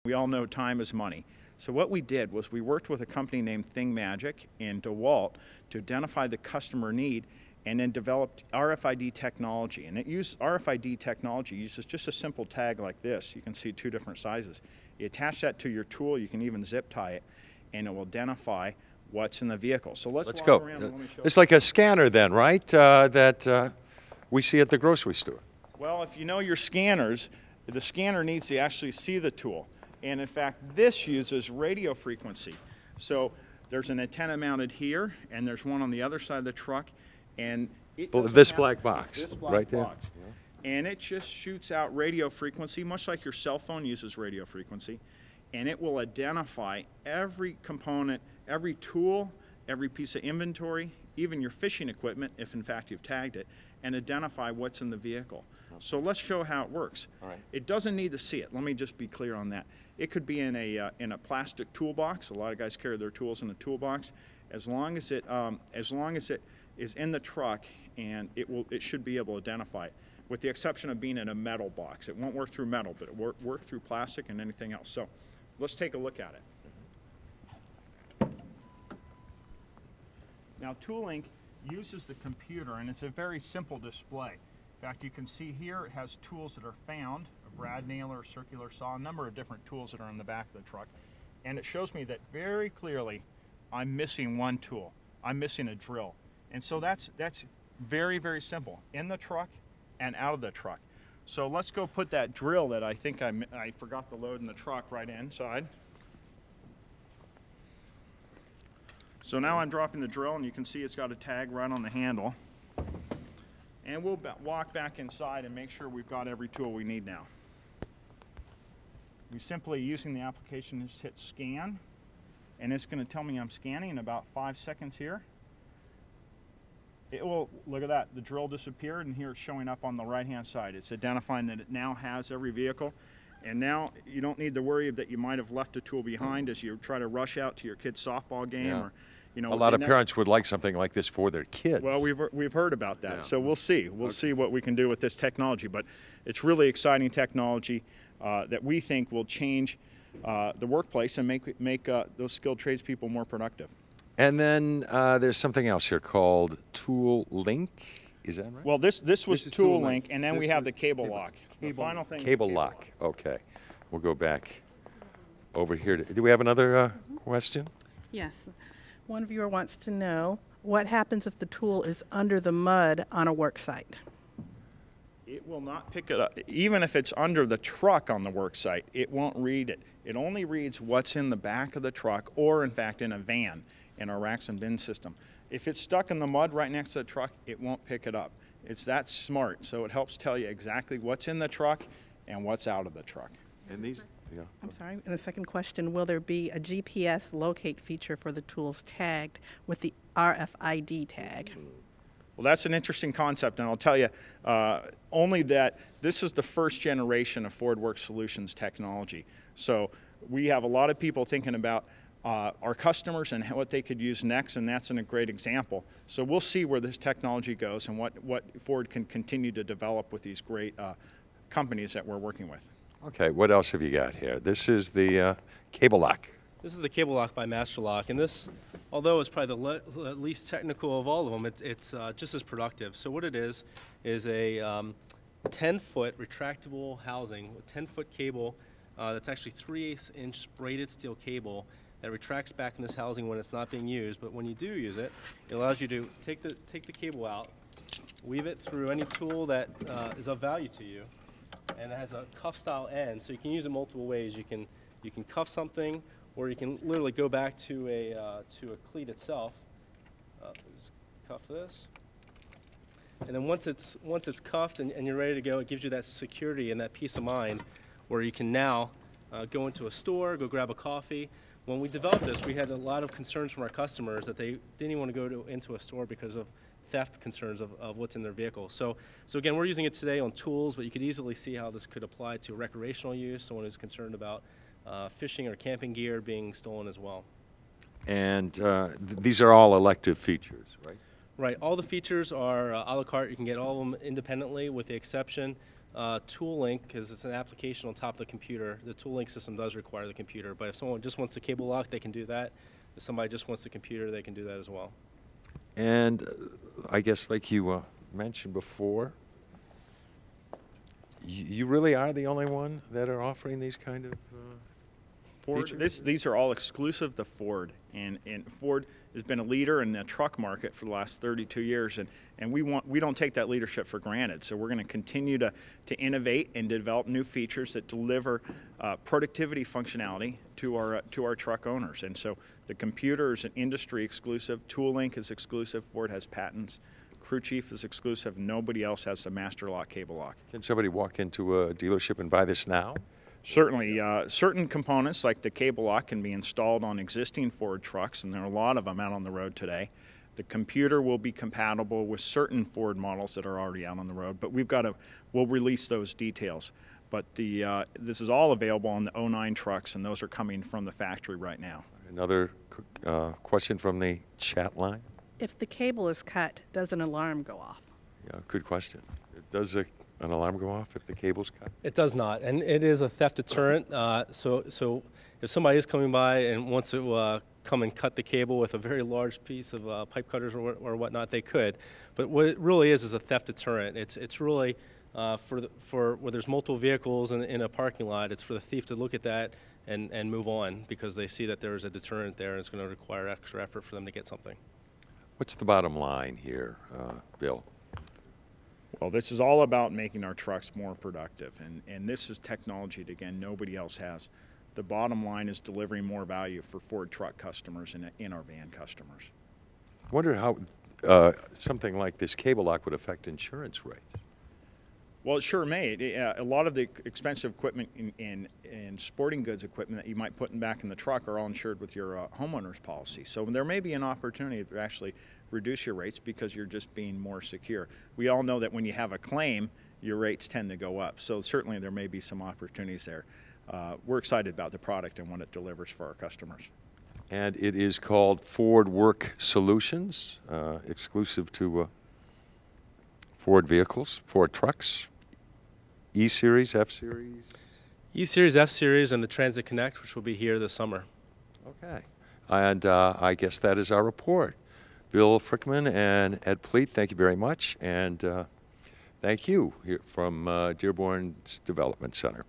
We all know time is money. So what we did was we worked with a company named ThingMagic in DeWalt to identify the customer need and then developed RFID technology. And RFID technology uses just a simple tag like this. You can see two different sizes. You attach that to your tool, you can even zip tie it, and it will identify what's in the vehicle. So let's go. Around and let me show it's like a scanner then, right? That we see at the grocery store. Well, if you know your scanners, the scanner needs to actually see the tool. And in fact, this uses radio frequency. So there's an antenna mounted here, and there's one on the other side of the truck. And this black box, this black right box. there. Yeah. And it just shoots out radio frequency, much like your cell phone uses radio frequency. And it will identify every component, every tool, every piece of inventory, even your fishing equipment, if in fact you've tagged it, and identify what's in the vehicle. So let's show how it works. All right. It doesn't need to see it. Let me just be clear on that. It could be in a plastic toolbox. A lot of guys carry their tools in a toolbox. As long as it is in the truck, and it should be able to identify it, with the exception of being in a metal box. It won't work through metal, but it work through plastic and anything else. So let's take a look at it. Now, ToolLink uses the computer, and it's a very simple display. In fact, you can see here it has tools that are found, a brad nailer, a circular saw, a number of different tools that are in the back of the truck. And it shows me that very clearly I'm missing one tool. I'm missing a drill. And so that's very, very simple, in the truck and out of the truck. So let's go put that drill that I think I forgot to load in the truck right inside. So now I'm dropping the drill, and you can see it's got a tag right on the handle. And we'll walk back inside and make sure we've got every tool we need now. We simply, using the application, just hit scan, and it's going to tell me I'm scanning in about 5 seconds here. It will, look at that, the drill disappeared, and here it's showing up on the right-hand side. It's identifying that it now has every vehicle, and now you don't need to worry that you might have left a tool behind as you try to rush out to your kid's softball game. Yeah. Or, you know, a lot of parents would like something like this for their kids. Well, we've heard about that, yeah. So we'll see. We'll see what we can do with this technology, but it's really exciting technology that we think will change the workplace and make those skilled tradespeople more productive. And then there's something else here called ToolLink. Is that right? Well, this was ToolLink, and then we have the cable lock. The final thing. Cable lock. Okay. We'll go back over here. Do we have another question? Yes. One viewer wants to know what happens if the tool is under the mud on a work site? It will not pick it up. Even if it's under the truck on the work site, it won't read it. It only reads what's in the back of the truck, or in fact in a van, in our racks and bin system. If it's stuck in the mud right next to the truck, it won't pick it up. It's that smart, so it helps tell you exactly what's in the truck and what's out of the truck. And these, yeah. I'm sorry, and the second question, will there be a GPS locate feature for the tools tagged with the RFID tag? Well, that's an interesting concept, and I'll tell you, only that this is the first generation of Ford Work Solutions technology. So we have a lot of people thinking about our customers and what they could use next, and that's a great example. So we'll see where this technology goes and what Ford can continue to develop with these great companies that we're working with. Okay, what else have you got here? This is the cable lock. This is the cable lock by Master Lock, and this, although it's probably the least technical of all of them, it's just as productive. So what it is a 10-foot retractable housing with 10-foot cable that's actually 3/8 inch braided steel cable that retracts back in this housing when it's not being used. But when you do use it, it allows you to take the cable out, weave it through any tool that is of value to you, and it has a cuff style end, so you can use it multiple ways. You can cuff something, or you can literally go back to a cleat itself. Just cuff this, and then once it's cuffed and you're ready to go, it gives you that security and that peace of mind, where you can now go into a store, go grab a coffee. When we developed this, we had a lot of concerns from our customers that they didn't even want to go into a store because of theft concerns of what's in their vehicle. So again, we're using it today on tools, but you could easily see how this could apply to recreational use, someone who's concerned about fishing or camping gear being stolen as well. And these are all elective features, right? Right. All the features are a la carte. You can get all of them independently, with the exception tool link, because it's an application on top of the computer, the tool link system does require the computer. But if someone just wants the cable lock, they can do that. If somebody just wants the computer, they can do that as well. And I guess, like you mentioned before, you really are the only one that are offering these kind of Ford, features? these are all exclusive to Ford, and Ford has been a leader in the truck market for the last 32 years, and we don't take that leadership for granted. So we're going to continue to innovate and develop new features that deliver productivity functionality to our truck owners. And so the computer is an industry exclusive, ToolLink is exclusive, Ford has patents, Crew Chief is exclusive, nobody else has the master lock cable lock. Can somebody walk into a dealership and buy this now? Certainly, certain components like the cable lock can be installed on existing Ford trucks, and there are a lot of them out on the road today. The computer will be compatible with certain Ford models that are already out on the road, but we'll release those details. But this is all available on the 09 trucks, and those are coming from the factory right now. Another question from the chat line. If the cable is cut, does an alarm go off? Yeah, good question. Does an alarm go off if the cable's cut? It does not, and it is a theft deterrent. So if somebody is coming by and wants to come and cut the cable with a very large piece of pipe cutters or whatnot, they could. But what it really is a theft deterrent. It's really for where there's multiple vehicles in a parking lot. It's for the thief to look at that and move on because they see that there is a deterrent there, and it's going to require extra effort for them to get something. What's the bottom line here, Bill? Well, this is all about making our trucks more productive, and this is technology that, again, nobody else has. The bottom line is delivering more value for Ford truck customers and our van customers. I wonder how something like this cable lock would affect insurance rates. Well, it sure may. A lot of the expensive equipment and sporting goods equipment that you might put back in the truck are all insured with your homeowner's policy. So there may be an opportunity to actually reduce your rates because you're just being more secure. We all know that when you have a claim, your rates tend to go up. So certainly there may be some opportunities there. We're excited about the product and what it delivers for our customers. And it is called Ford Work Solutions, exclusive to Ford vehicles, Ford trucks. E-Series, F-Series? E-Series, F-Series, and the Transit Connect, which will be here this summer. Okay. And I guess that is our report. Bill Frickman and Ed Pleat, thank you very much. And thank you here from Dearborn's Development Center.